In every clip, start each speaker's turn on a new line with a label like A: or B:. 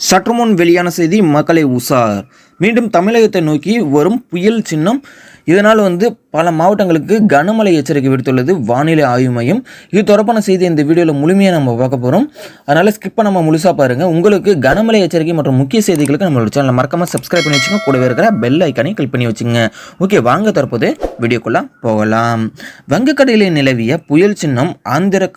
A: சற்றுமுன் வெளியான செய்தி மக்களை உசார். மீண்டும் தமிழகத்தை நோக்கி வரும் புயல் சின்னம். இதனால் பல மாவட்டங்களுக்கு கனமழை எச்சரிக்கை விடுத்துள்ளது வானிலை ஆய்வு மையம். இது தொடர்பான செய்தி இந்த வீடியோவில் முழுமையாக நம்ம பார்க்க போகிறோம். அதனால் ஸ்கிப் பண்ணாமல் முழுசாக பாருங்கள். உங்களுக்கு கனமழை எச்சரிக்கை மற்றும் முக்கிய செய்திகளுக்கு நம்மளோட சேனலை மறக்காமல் சப்ஸ்கிரைப் பண்ணி வச்சுங்க. கூடவே இருக்கிற பெல் ஐக்கானை கிளிக் பண்ணி வச்சுங்க. ஓகே, வாங்க தற்போது வீடியோக்குள்ளே போகலாம். வங்கக்கடலில் நிலவிய புயல் சின்னம் ஆந்திர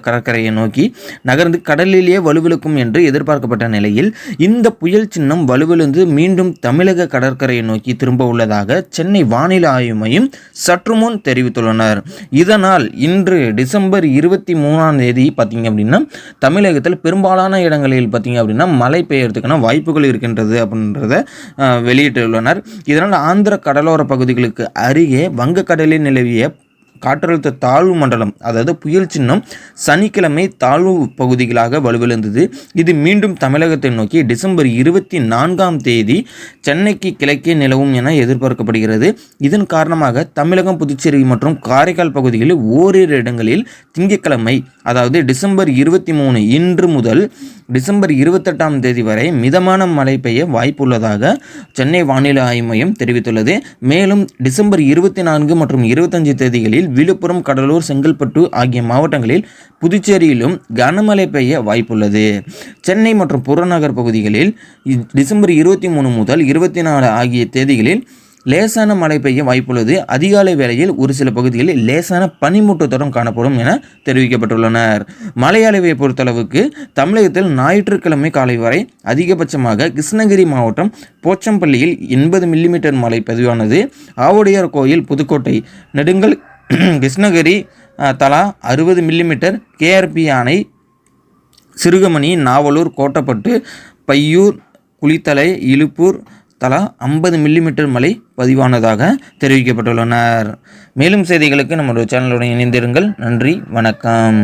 A: கடற்கரையை நோக்கி நகர்ந்து கடலிலேயே வலுவிழுக்கும் என்று எதிர்பார்க்கப்பட்ட நிலையில் இந்த புயல் சின்னம் வலுவிழுந்து மீண்டும் தமிழக கடற்கரையை நோக்கி திரும்ப உள்ளதாக சென்னை வானிலை ஆய்வு மையம் சற்று முன் தெரிவித்துள்ளனர். இதனால் இன்று டிசம்பர் 23 பார்த்தீங்க அப்படின்னா தமிழகத்தில் பெரும்பாலான இடங்களில் பார்த்தீங்க அப்படின்னா மழை பெய்யறதுக்கான வாய்ப்புகள் இருக்கின்றது அப்படின்றத வெளியிட்டுள்ளனர். இதனால் ஆந்திர கடலோர பகுதிகளுக்கு அருகே வங்கக்கடலில் நிலவிய காற்றழுத்த தாழ்வு மண்டலம், அதாவது புயல் சின்னம் சனிக்கிழமை தாழ்வு பகுதிகளாக வலுவிழந்தது. இது மீண்டும் தமிழகத்தை நோக்கி டிசம்பர் 24 சென்னைக்கு கிழக்கே நிலவும் என எதிர்பார்க்கப்படுகிறது. இதன் காரணமாக தமிழகம், புதுச்சேரி மற்றும் காரைக்கால் பகுதிகளில் ஓரிரு இடங்களில் திங்கட்கிழமை, அதாவது டிசம்பர் 23 இன்று முதல் டிசம்பர் 28 வரை மிதமான மழை பெய்ய வாய்ப்புள்ளதாக சென்னை வானிலை ஆய்வு மையம் தெரிவித்துள்ளது. மேலும் டிசம்பர் 24 மற்றும் 25 தேதிகளில் விழுப்புரம், கடலூர், செங்கல்பட்டு ஆகிய மாவட்டங்களில் புதுச்சேரியிலும் கனமழை பெய்ய வாய்ப்புள்ளது. சென்னை மற்றும் புறநகர் பகுதிகளில் டிசம்பர் 23 முதல் 24 ஆகிய தேதிகளில் லேசான மழை பெய்ய வாய்ப்புள்ளது. அதிகாலை வேளையில் ஒரு சில பகுதிகளில் லேசான பனிமூட்டத்துடன் காணப்படும் என தெரிவிக்கப்பட்டுள்ளனர். மழை அளவை பொறுத்தளவுக்கு தமிழகத்தில் ஞாயிற்றுக்கிழமை காலை வரை அதிகபட்சமாக கிருஷ்ணகிரி மாவட்டம் போச்சம்பள்ளியில் 80 மில்லிமீட்டர் மழை பதிவானது. ஆவுடையார் கோயில், புதுக்கோட்டை, நெடுங்கல், கிருஷ்ணகிரி தலா 60 மில்லிமீட்டர், கேஆர்பி அணை, சிறுகமணி, நாவலூர், கோட்டப்பட்டு, பையூர், குளித்தலை, இலுப்பூர் தலா 50 மில்லிமீட்டர் மழை பதிவானதாக தெரிவிக்கப்பட்டுள்ளனர். மேலும் செய்திகளுக்கு நம்முடைய சேனலுடன் இணைந்திருங்கள். நன்றி, வணக்கம்.